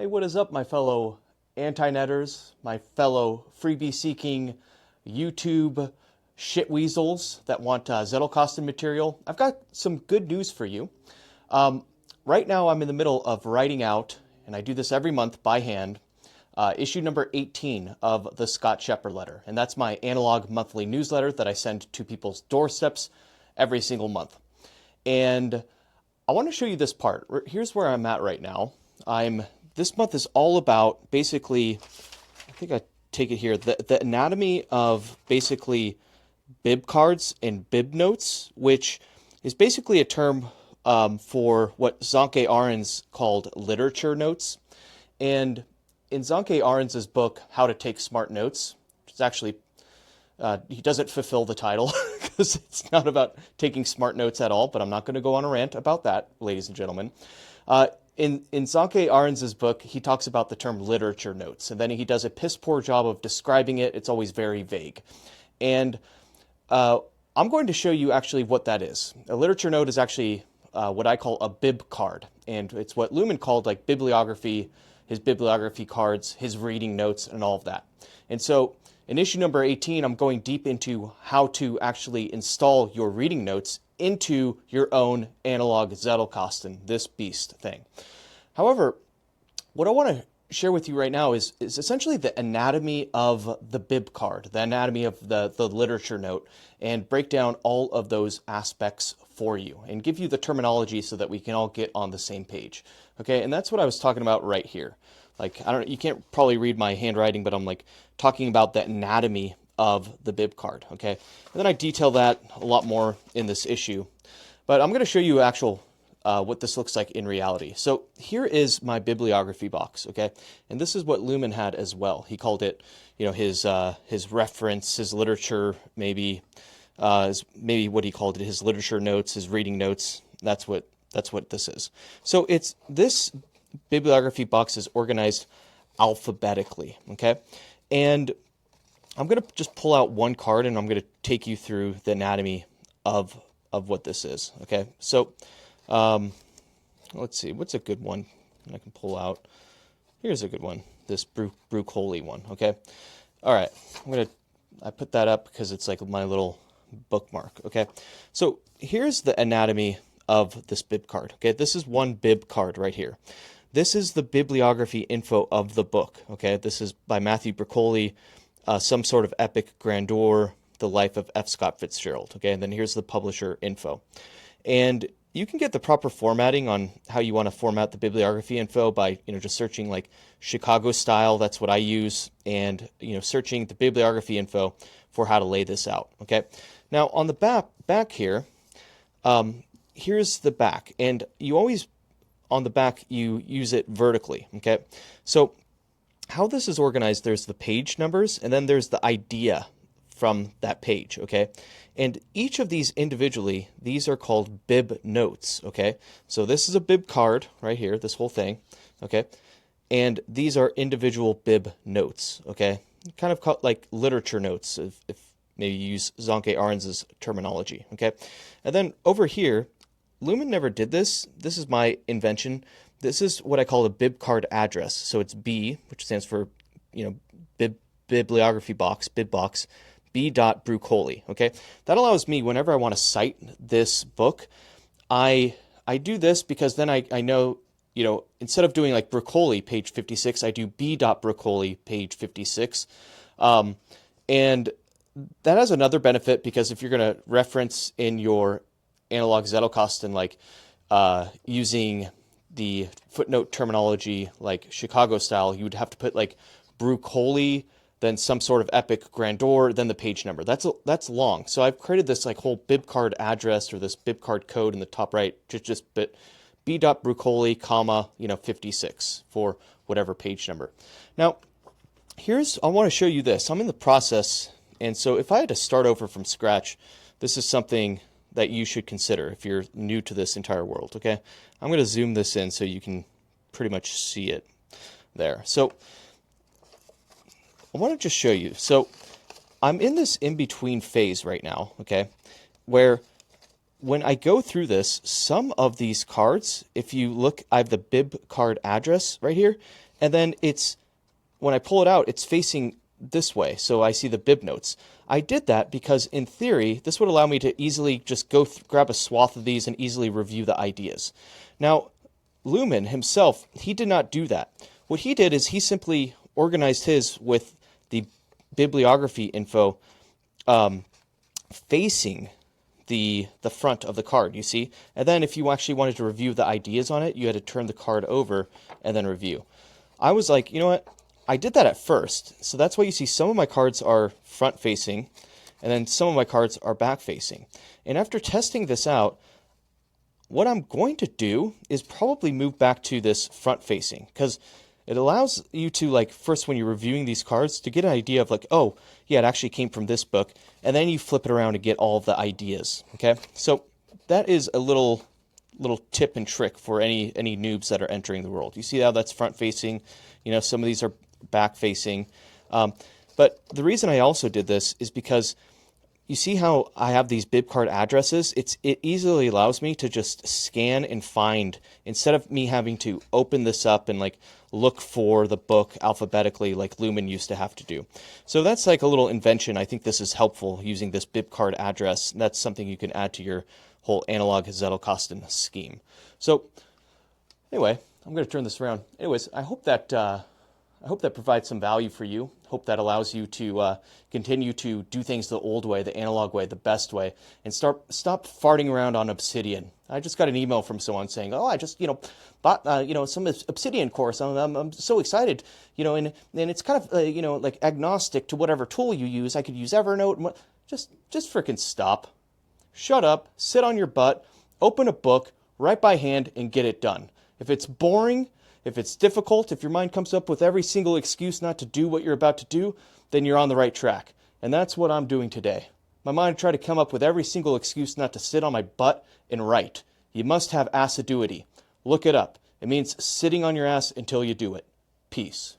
Hey, what is up, my fellow anti-netters, my fellow freebie-seeking YouTube shitweasels that want Zettelkasten material? I've got some good news for you. Right now, I'm in the middle of writing out, and I do this every month by hand, issue number 18 of the Scott Shepherd letter. And that's my analog monthly newsletter that I send to people's doorsteps every single month. And I want to show you this part. Here's where I'm at right now. This month is all about basically, I think I take it here, the anatomy of basically bib cards and bib notes, which is basically a term for what Zonke Arens called literature notes. And in Zonke Arens' book, How to Take Smart Notes, which is actually, he doesn't fulfill the title because it's not about taking smart notes at all, but I'm not going to go on a rant about that, ladies and gentlemen. In Zonke Arens' book, he talks about the term literature notes, and then he does a piss poor job of describing it. It's always very vague. And I'm going to show you actually what that is. A literature note is actually what I call a bib card, and it's what Lumen called like bibliography, his bibliography cards, his reading notes, and all of that. And so in issue number 18, I'm going deep into how to actually install your reading notes into your own analog Zettelkasten, this beast thing. However, what I want to share with you right now is essentially the anatomy of the bib card, the anatomy of the literature note, and break down all of those aspects for you and give you the terminology so that we can all get on the same page. Okay, and that's what I was talking about right here. Like, I don't, you can't probably read my handwriting, but I'm like talking about the anatomy of the bib card, okay? And then I detail that a lot more in this issue. But I'm going to show you actual what this looks like in reality. So here is my bibliography box, okay? And this is what Lumen had as well. He called it, you know, his reference, his literature, maybe what he called it, his literature notes, his reading notes. That's what this is. So this bibliography box is organized alphabetically, okay? And I'm going to just pull out one card and I'm going to take you through the anatomy of what this is, okay? So let's see, what's a good one I can pull out? Here's a good one, this Brucoli one, okay? All right, I put that up because it's like my little bookmark, okay? So here's the anatomy of this bib card, okay? This is one bib card right here. This is the bibliography info of the book, okay? This is by Matthew Brucoli, Some Sort of Epic Grandeur, The Life of F. Scott Fitzgerald, okay? And then here's the publisher info. And you can get the proper formatting on how you want to format the bibliography info by, you know, just searching like Chicago style. That's what I use. And, you know, searching the bibliography info for how to lay this out, okay? Now, on the back here, here's the back. And you always, on the back, you use it vertically, okay? So how this is organized, there's the page numbers, and then there's the idea from that page, okay? And each of these individually, these are called bib notes, okay? So this is a bib card right here, this whole thing, okay? And these are individual bib notes, okay? Kind of called like literature notes, if maybe you use Zonke Arens' terminology, okay? And then over here, Lumen never did this. This is my invention. This is what I call a bib card address. So it's B, which stands for, you know, bibliography box, bib box, b.brucoli, okay? That allows me, whenever I want to cite this book, I do this because then I know, you know, instead of doing like Brucoli, page 56, I do b.brucoli, page 56. And that has another benefit because if you're going to reference in your analog Zettelkasten, like using the footnote terminology like Chicago style, you would have to put like Brucoli, then some sort of epic grandeur, then the page number. That's long. So I've created this like whole bib card address or this bib card code in the top right, just put b.brucoli, comma, you know, 56 for whatever page number. Now, I want to show you this. I'm in the process, and so if I had to start over from scratch, this is something that you should consider if you're new to this entire world, okay? I'm going to zoom this in so you can pretty much see it there. So I want to just show you. So I'm in this in-between phase right now, okay, where when I go through this, some of these cards, if you look, I have the bib card address right here, and then when I pull it out, it's facing this way, so I see the bib notes. I did that because, in theory, this would allow me to easily just grab a swath of these and easily review the ideas. Now, Lumen himself, he did not do that. What he did is he simply organized his with the bibliography info facing the front of the card, you see? And then if you actually wanted to review the ideas on it, you had to turn the card over and then review. I was like, you know what? I did that at first, so that's why you see some of my cards are front-facing, and then some of my cards are back-facing. And after testing this out, what I'm going to do is probably move back to this front-facing, because it allows you to, like, first when you're reviewing these cards, to get an idea of, like, oh, yeah, it actually came from this book, and then you flip it around to get all of the ideas, okay? So that is a little tip and trick for any noobs that are entering the world. You see how that's front-facing? You know, some of these are back-facing. But the reason I also did this is because you see how I have these bib card addresses? It easily allows me to just scan and find, instead of me having to open this up and like look for the book alphabetically like Lumen used to have to do. So that's like a little invention. I think this is helpful using this bib card address. That's something you can add to your whole analog Zettelkasten scheme. So anyway, I'm going to turn this around. Anyways, I hope that provides some value for you. Hope that allows you to continue to do things the old way, the analog way, the best way, and stop farting around on Obsidian. I just got an email from someone saying, "Oh, I just bought some Obsidian course. I'm so excited, and it's kind of like agnostic to whatever tool you use. I could use Evernote and just frickin' stop, shut up, sit on your butt, open a book, write by hand, and get it done. If it's boring, if it's difficult, if your mind comes up with every single excuse not to do what you're about to do, then you're on the right track. And that's what I'm doing today. My mind tried to come up with every single excuse not to sit on my butt and write. You must have assiduity. Look it up. It means sitting on your ass until you do it. Peace.